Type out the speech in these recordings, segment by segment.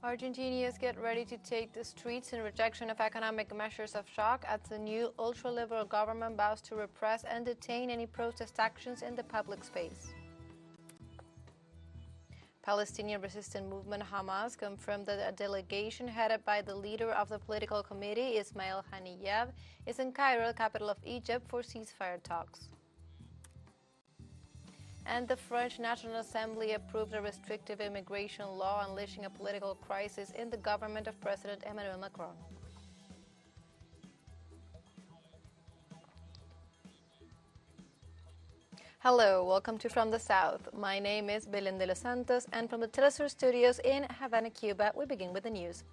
Argentinians get ready to take the streets in rejection of economic measures of shock as the new ultra-liberal government vows to repress and detain any protest actions in the public space. Palestinian resistance movement Hamas confirmed that a delegation headed by the leader of the political committee, Ismail Haniyeh, is in Cairo, capital of Egypt, for ceasefire talks. And the French National Assembly approved a restrictive immigration law unleashing a political crisis in the government of President Emmanuel Macron. Hello, welcome to From the South. My name is Belén de los Santos, and from the TeleSUR studios in Havana, Cuba, we begin with the news.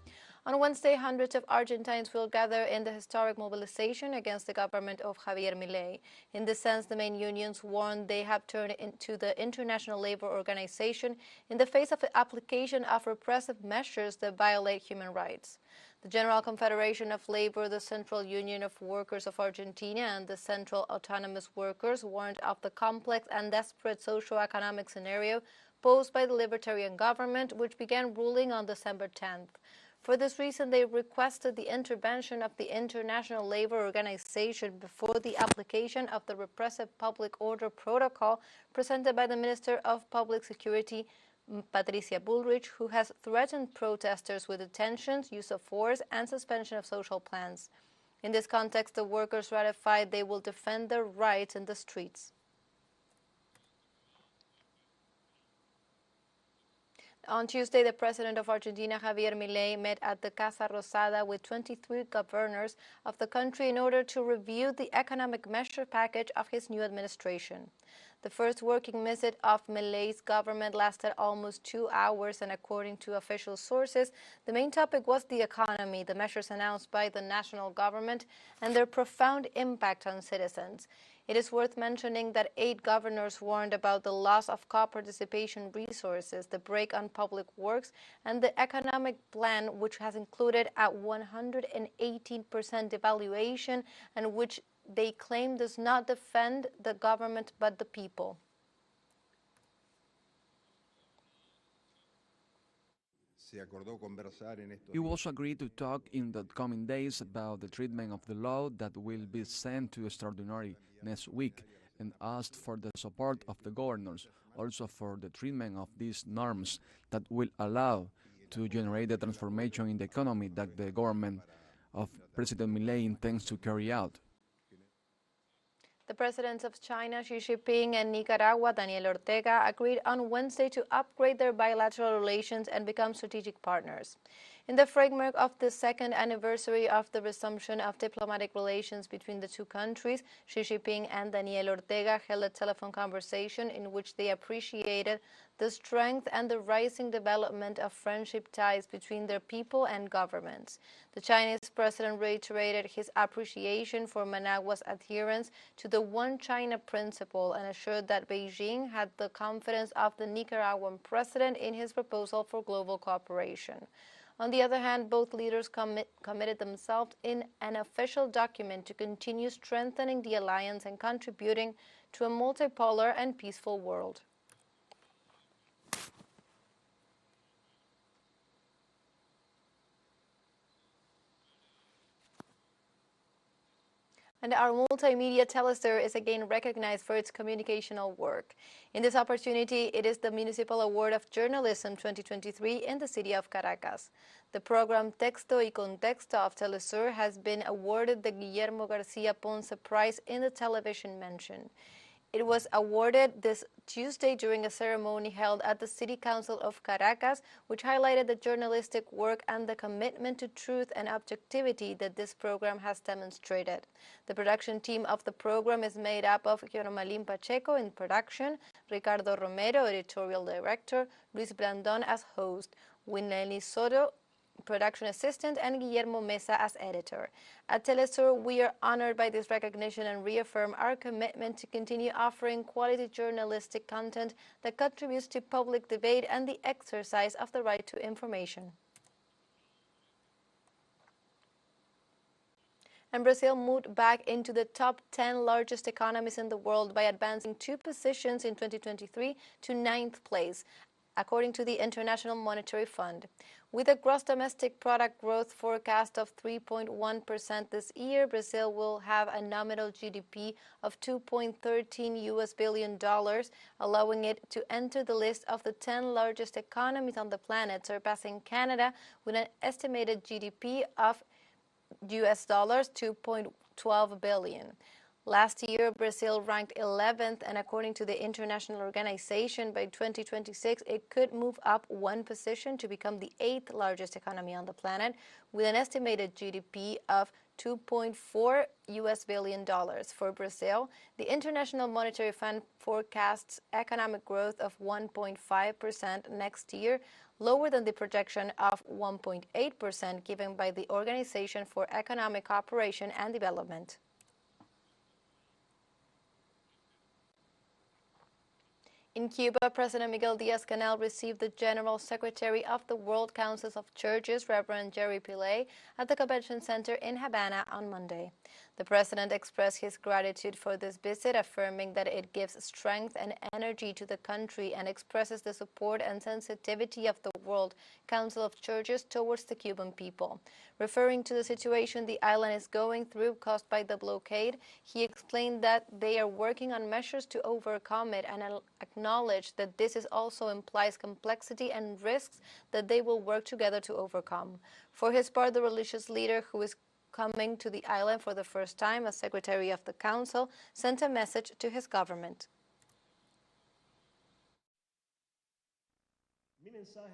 On Wednesday, hundreds of Argentines will gather in the historic mobilization against the government of Javier Milei. In this sense, the main unions warned they have turned into the International Labor Organization in the face of the application of repressive measures that violate human rights. The General Confederation of Labor, the Central Union of Workers of Argentina, and the Central Autonomous Workers warned of the complex and desperate socio-economic scenario posed by the libertarian government, which began ruling on December 10th. For this reason, they requested the intervention of the International Labor Organization before the application of the repressive public order protocol presented by the Minister of Public Security, Patricia Bullrich, who has threatened protesters with detentions, use of force, and suspension of social plans. In this context, the workers ratified they will defend their rights in the streets. On Tuesday, the president of Argentina, Javier Milei, met at the Casa Rosada with 23 governors of the country in order to review the economic measure package of his new administration. The first working visit of Milei's government lasted almost 2 hours, and according to official sources, the main topic was the economy, the measures announced by the national government, and their profound impact on citizens. It is worth mentioning that 8 governors warned about the loss of co-participation resources, the brake on public works, and the economic plan, which has included a 118% devaluation and which they claim does not defend the government but the people. It was agreed to talk in the coming days about the treatment of the law that will be sent to extraordinary next week, and asked for the support of the governors, also for the treatment of these norms that will allow to generate the transformation in the economy that the government of President Milei intends to carry out. The presidents of China, Xi Jinping, and Nicaragua, Daniel Ortega, agreed on Wednesday to upgrade their bilateral relations and become strategic partners. In the framework of the second anniversary of the resumption of diplomatic relations between the two countries, Xi Jinping and Daniel Ortega held a telephone conversation in which they appreciated the strength and the rising development of friendship ties between their people and governments. The Chinese president reiterated his appreciation for Managua's adherence to the One China principle and assured that Beijing had the confidence of the Nicaraguan president in his proposal for global cooperation. On the other hand, both leaders committed themselves in an official document to continue strengthening the alliance and contributing to a multipolar and peaceful world. And our multimedia TeleSUR is again recognized for its communicational work. In this opportunity, it is the Municipal Award of Journalism 2023 in the city of Caracas. The program Texto y Contexto of TeleSUR has been awarded the Guillermo García Ponce Prize in the television mention. It was awarded this Tuesday during a ceremony held at the City Council of Caracas, which highlighted the journalistic work and the commitment to truth and objectivity that this program has demonstrated. The production team of the program is made up of Yormalín Pacheco in production, Ricardo Romero, editorial director, Luis Blandón as host, Winelli Soto, production assistant, and Guillermo Mesa as editor. At TeleSUR, we are honored by this recognition and reaffirm our commitment to continue offering quality journalistic content that contributes to public debate and the exercise of the right to information. And Brazil moved back into the top 10 largest economies in the world by advancing 2 positions in 2023 to 9th place. according to the International Monetary Fund. With a gross domestic product growth forecast of 3.1% this year, Brazil will have a nominal GDP of $2.13 billion, allowing it to enter the list of the 10 largest economies on the planet, surpassing Canada with an estimated GDP of $2.12 billion. Last year, Brazil ranked 11th, and according to the international organization, by 2026, it could move up one position to become the 8th largest economy on the planet, with an estimated GDP of $2.4 billion. For Brazil, the International Monetary Fund forecasts economic growth of 1.5% next year, lower than the projection of 1.8% given by the Organization for Economic Cooperation and Development. In Cuba, President Miguel Díaz-Canel received the General Secretary of the World Councils of Churches, Reverend Jerry Pillay, at the Convention Center in Havana on Monday. The president expressed his gratitude for this visit, affirming that it gives strength and energy to the country and expresses the support and sensitivity of the World Council of Churches towards the Cuban people. Referring to the situation the island is going through caused by the blockade, he explained that they are working on measures to overcome it and acknowledged that this also implies complexity and risks that they will work together to overcome. For his part, the religious leader, who is coming to the island for the first time as Secretary of the Council, sent a message to his government.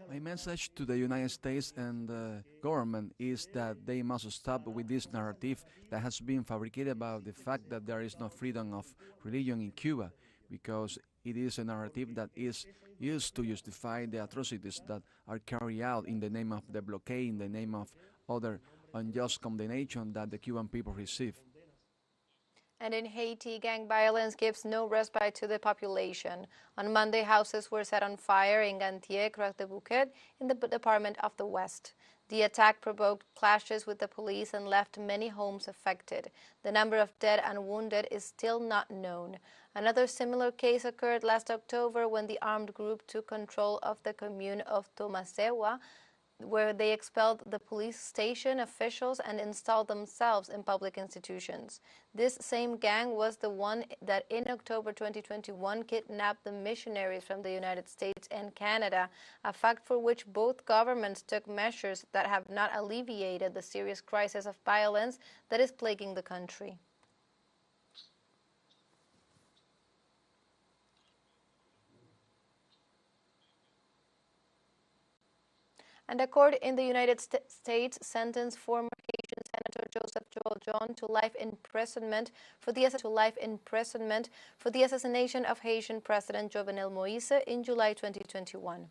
My message to the United States and the government is that they must stop with this narrative that has been fabricated about the fact that there is no freedom of religion in Cuba, because it is a narrative that is used to justify the atrocities that are carried out in the name of the blockade, in the name of other unjust condemnation that the Cuban people receive. And in Haiti, gang violence gives no respite to the population. On Monday, houses were set on fire in Gantier, Croix-de-Bouquet, in the Department of the West. The attack provoked clashes with the police and left many homes affected. The number of dead and wounded is still not known. Another similar case occurred last October when the armed group took control of the commune of Tomasewa, where they expelled the police station officials and installed themselves in public institutions. This same gang was the one that in October 2021 kidnapped the missionaries from the United States and Canada, a fact for which both governments took measures that have not alleviated the serious crisis of violence that is plaguing the country. And a court in the United States sentenced former Haitian Senator Joseph Joel John to life imprisonment for the assassination of Haitian President Jovenel Moise in July 2021.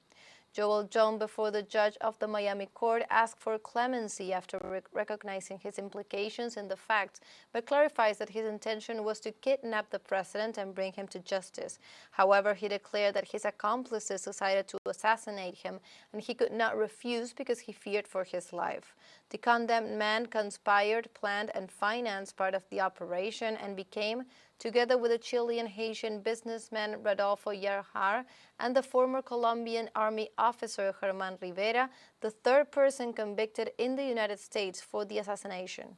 Joel John, before the judge of the Miami court, asked for clemency after recognizing his implications in the facts, but clarifies that his intention was to kidnap the president and bring him to justice. However, he declared that his accomplices decided to assassinate him, and he could not refuse because he feared for his life. The condemned man conspired, planned, and financed part of the operation and became, together with the Chilean-Haitian businessman Rodolfo Yarhar and the former Colombian Army officer Germán Rivera, the third person convicted in the United States for the assassination.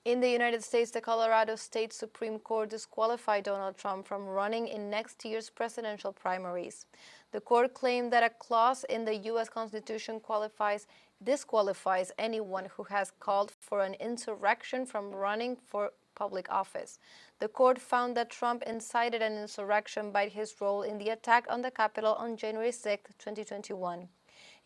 In the United States, the Colorado State Supreme Court disqualified Donald Trump from running in next year's presidential primaries. The court claimed that a clause in the U.S. Constitution disqualifies anyone who has called for an insurrection from running for public office. The court found that Trump incited an insurrection by his role in the attack on the Capitol on January 6, 2021.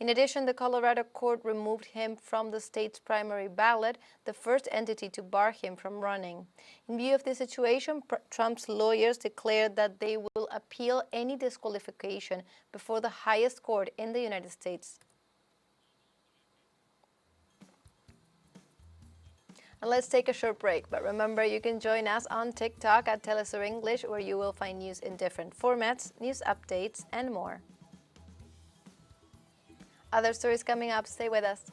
In addition, the Colorado court removed him from the state's primary ballot, the first entity to bar him from running. In view of the situation, Trump's lawyers declared that they will appeal any disqualification before the highest court in the United States. And let's take a short break, but remember you can join us on TikTok at TeleSUR English, where you will find news in different formats, news updates, and more. Other stories coming up. Stay with us.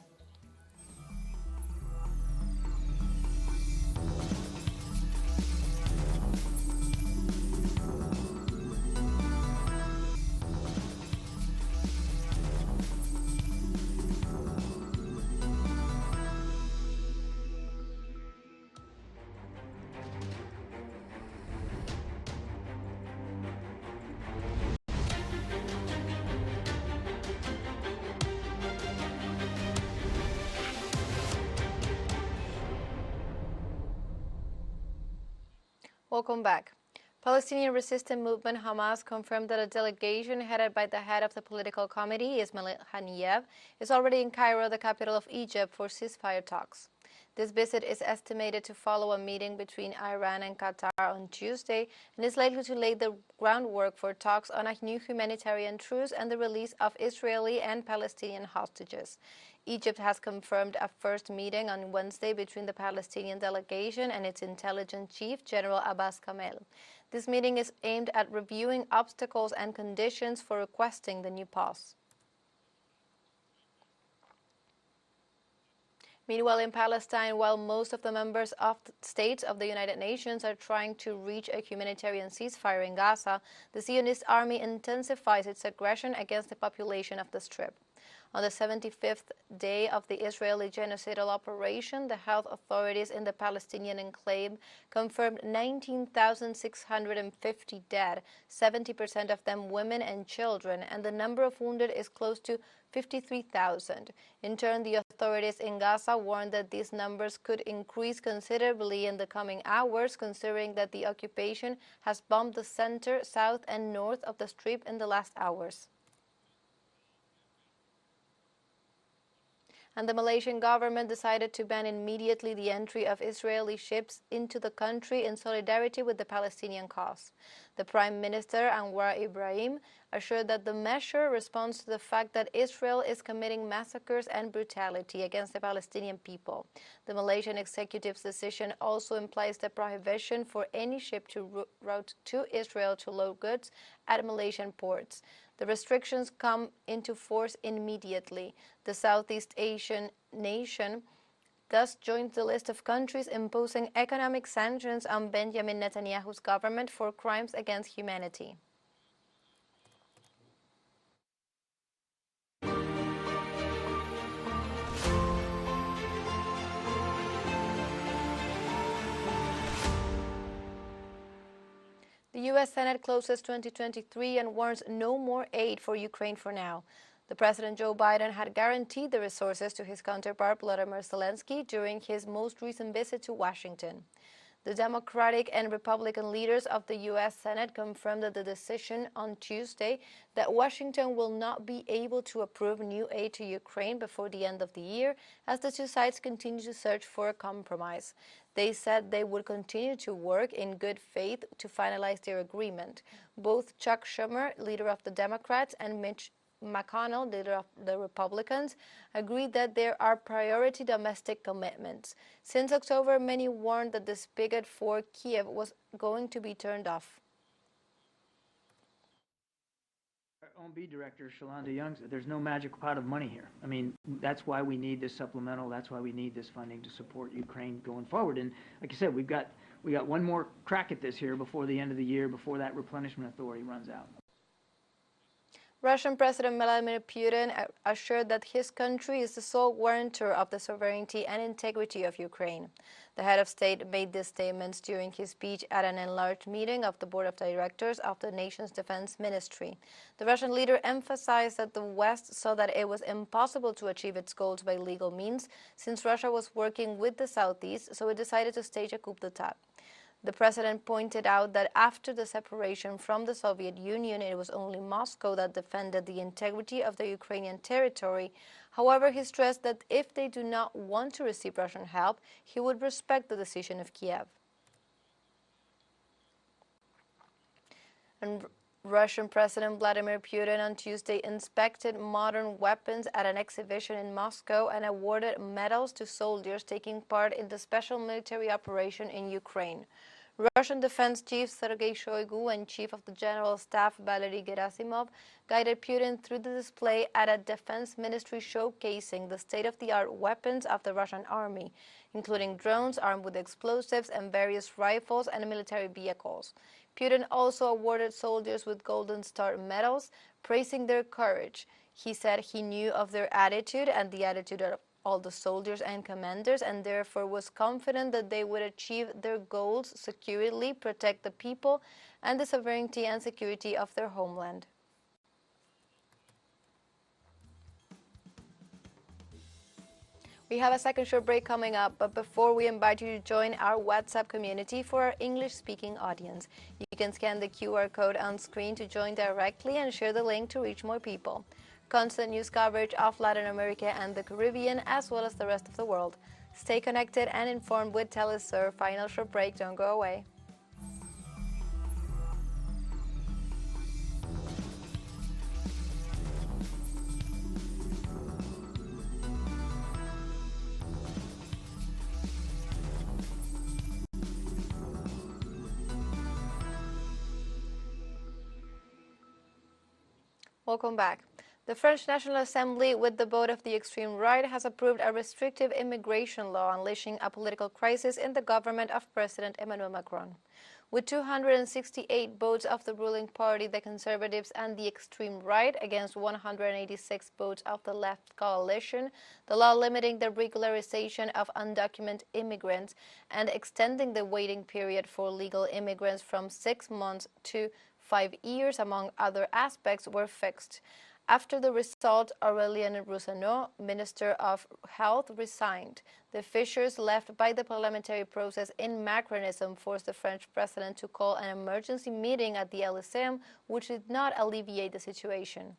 Welcome back. Palestinian resistance movement Hamas confirmed that a delegation headed by the head of the political committee, Ismail Haniyeh, is already in Cairo, the capital of Egypt, for ceasefire talks. This visit is estimated to follow a meeting between Iran and Qatar on Tuesday and is likely to lay the groundwork for talks on a new humanitarian truce and the release of Israeli and Palestinian hostages. Egypt has confirmed a first meeting on Wednesday between the Palestinian delegation and its intelligence chief, General Abbas Kamel. This meeting is aimed at reviewing obstacles and conditions for requesting the new pause. Meanwhile, in Palestine, while most of the members of the states of the United Nations are trying to reach a humanitarian ceasefire in Gaza, the Zionist army intensifies its aggression against the population of the Strip. On the 75th day of the Israeli genocidal operation, the health authorities in the Palestinian enclave confirmed 19,650 dead, 70% of them women and children, and the number of wounded is close to 53,000. In turn, the authorities in Gaza warned that these numbers could increase considerably in the coming hours, considering that the occupation has bombed the center, south, and north of the Strip in the last hours. And the Malaysian government decided to ban immediately the entry of Israeli ships into the country in solidarity with the Palestinian cause. The Prime Minister, Anwar Ibrahim, assured that the measure responds to the fact that Israel is committing massacres and brutality against the Palestinian people. The Malaysian executive's decision also implies the prohibition for any ship to route to Israel to load goods at Malaysian ports. The restrictions come into force immediately. The Southeast Asian nation thus joins the list of countries imposing economic sanctions on Benjamin Netanyahu's government for crimes against humanity. The U.S. Senate closes 2023 and warns no more aid for Ukraine for now. The President Joe Biden had guaranteed the resources to his counterpart Volodymyr Zelensky during his most recent visit to Washington. The Democratic and Republican leaders of the U.S. Senate confirmed the decision on Tuesday that Washington will not be able to approve new aid to Ukraine before the end of the year, as the two sides continue to search for a compromise. They said they would continue to work in good faith to finalize their agreement. Both Chuck Schumer, leader of the Democrats, and Mitch McConnell, leader of the Republicans, agreed that there are priority domestic commitments. Since October, many warned that the spigot for Kiev was going to be turned off. Our OMB director, Shalonda Young, said there's no magic pot of money here. I mean, that's why we need this supplemental. That's why we need this funding to support Ukraine going forward. And like I said, we got one more crack at this here before the end of the year, before that replenishment authority runs out. Russian President Vladimir Putin assured that his country is the sole guarantor of the sovereignty and integrity of Ukraine. The head of state made these statements during his speech at an enlarged meeting of the board of directors of the nation's defense ministry. The Russian leader emphasized that the West saw that it was impossible to achieve its goals by legal means, since Russia was working with the Southeast, so it decided to stage a coup d'etat. The president pointed out that after the separation from the Soviet Union, it was only Moscow that defended the integrity of the Ukrainian territory. However, he stressed that if they do not want to receive Russian help, he would respect the decision of Kiev. And Russian President Vladimir Putin on Tuesday inspected modern weapons at an exhibition in Moscow and awarded medals to soldiers taking part in the special military operation in Ukraine. Russian Defense Chief Sergei Shoigu and Chief of the General Staff Valery Gerasimov guided Putin through the display at a defense ministry showcasing the state-of-the-art weapons of the Russian army, including drones armed with explosives and various rifles and military vehicles. Putin also awarded soldiers with Golden Star medals, praising their courage. He said he knew of their attitude and the attitude of all the soldiers and commanders, and therefore was confident that they would achieve their goals securely, protect the people and the sovereignty and security of their homeland. We have a second short break coming up, but before we invite you to join our WhatsApp community for our English-speaking audience. You can scan the QR code on screen to join directly and share the link to reach more people. Constant news coverage of Latin America and the Caribbean, as well as the rest of the world. Stay connected and informed with TeleSUR. Final short break, don't go away. Welcome back. The French National Assembly, with the vote of the extreme right, has approved a restrictive immigration law unleashing a political crisis in the government of President Emmanuel Macron. With 268 votes of the ruling party, the Conservatives, and the extreme right against 186 votes of the left coalition, the law limiting the regularization of undocumented immigrants and extending the waiting period for legal immigrants from 6 months to 5 years, among other aspects, were fixed. After the result, Aurélien Rousseau, Minister of Health, resigned. The fissures left by the parliamentary process in Macronism forced the French president to call an emergency meeting at the Élysée, which did not alleviate the situation.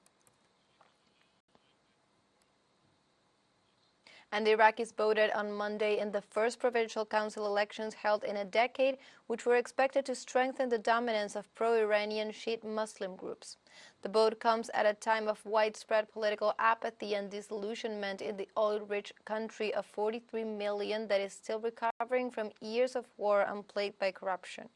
And the Iraqis voted on Monday in the first provincial council elections held in a decade, which were expected to strengthen the dominance of pro-Iranian Shiite Muslim groups. The vote comes at a time of widespread political apathy and disillusionment in the oil-rich country of 43 million that is still recovering from years of war and plagued by corruption.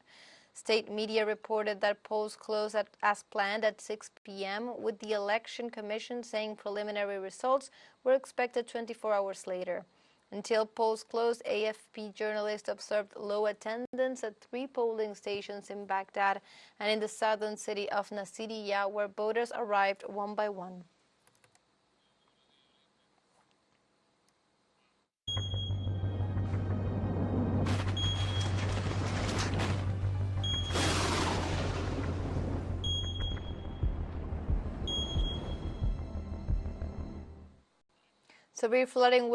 State media reported that polls closed as planned at 6 p.m., with the Election Commission saying preliminary results were expected 24 hours later. Until polls closed, AFP journalists observed low attendance at 3 polling stations in Baghdad and in the southern city of Nasiriyah, where voters arrived one by one. Severe flooding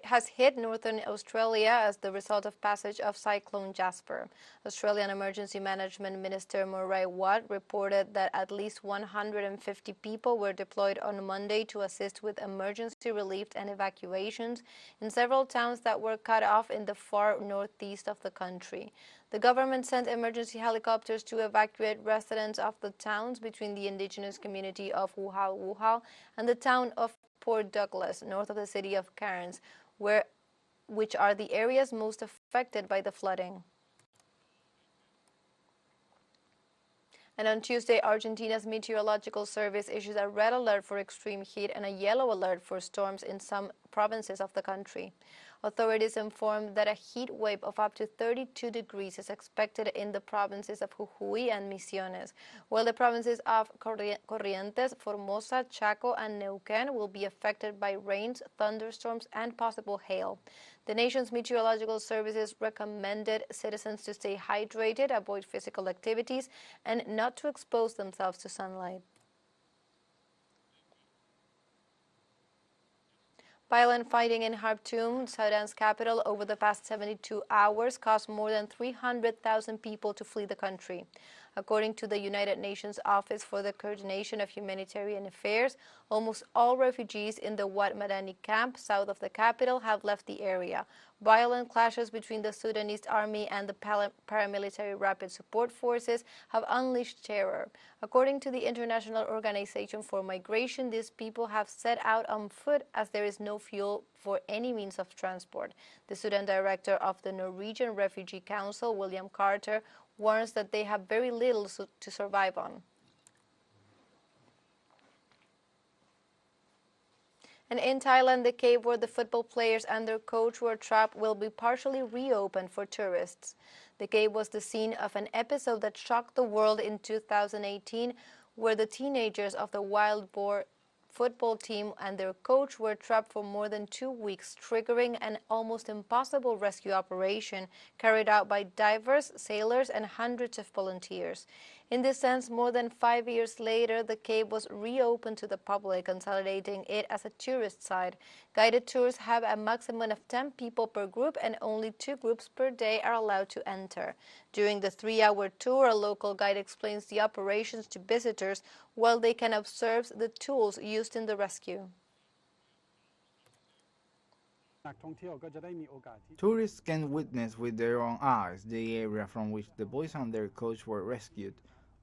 has hit northern Australia as the result of passage of Cyclone Jasper. Australian Emergency Management Minister Murray Watt reported that at least 150 people were deployed on Monday to assist with emergency relief and evacuations in several towns that were cut off in the far northeast of the country. The government sent emergency helicopters to evacuate residents of the towns between the indigenous community of Wuhal and the town of Port Douglas, north of the city of Cairns, which are the areas most affected by the flooding. And on Tuesday, Argentina's meteorological service issued a red alert for extreme heat and a yellow alert for storms in some provinces of the country. Authorities informed that a heat wave of up to 32 degrees is expected in the provinces of Jujuy and Misiones, while the provinces of Corrientes, Formosa, Chaco, and Neuquén will be affected by rains, thunderstorms, and possible hail. The nation's meteorological services recommended citizens to stay hydrated, avoid physical activities, and not to expose themselves to sunlight. Violent fighting in Khartoum, Sudan's capital, over the past 72 hours caused more than 300,000 people to flee the country. According to the United Nations Office for the Coordination of Humanitarian Affairs, almost all refugees in the Wad Madani camp south of the capital have left the area. Violent clashes between the Sudanese army and the paramilitary rapid support forces have unleashed terror. According to the International Organization for Migration, these people have set out on foot as there is no fuel for any means of transport. The Sudan director of the Norwegian Refugee Council, William Carter, warns that they have very little to survive on. And in Thailand, the cave where the football players and their coach were trapped will be partially reopened for tourists. The cave was the scene of an episode that shocked the world in 2018, where the teenagers of the Wild Boar football team and their coach were trapped for more than 2 weeks, triggering an almost impossible rescue operation carried out by divers, sailors, and hundreds of volunteers. In this sense, more than 5 years later, the cave was reopened to the public, consolidating it as a tourist site. Guided tours have a maximum of 10 people per group, and only 2 groups per day are allowed to enter. During the 3-hour tour, a local guide explains the operations to visitors while they can observe the tools used in the rescue. Tourists can witness with their own eyes the area from which the boys and their coach were rescued.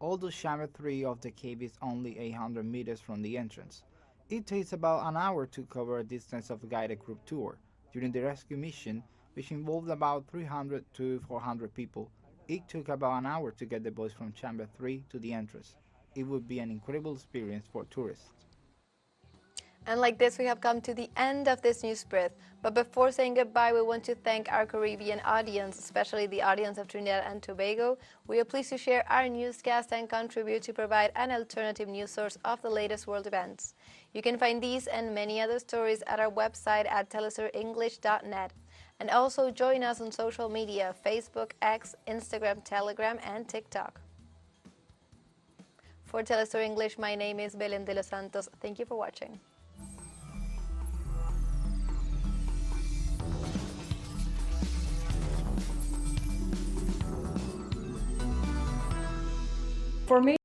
Although Chamber 3 of the cave is only 800 meters from the entrance, it takes about an hour to cover a distance of a guided group tour. During the rescue mission, which involved about 300 to 400 people, it took about an hour to get the boys from Chamber 3 to the entrance. It would be an incredible experience for tourists. And like this, we have come to the end of this news brief. But before saying goodbye, we want to thank our Caribbean audience, especially the audience of Trinidad and Tobago. We are pleased to share our newscast and contribute to provide an alternative news source of the latest world events. You can find these and many other stories at our website at telesurenglish.net. And also join us on social media, Facebook, X, Instagram, Telegram, and TikTok. For TeleSUR English, my name is Belén de los Santos. Thank you for watching. For me,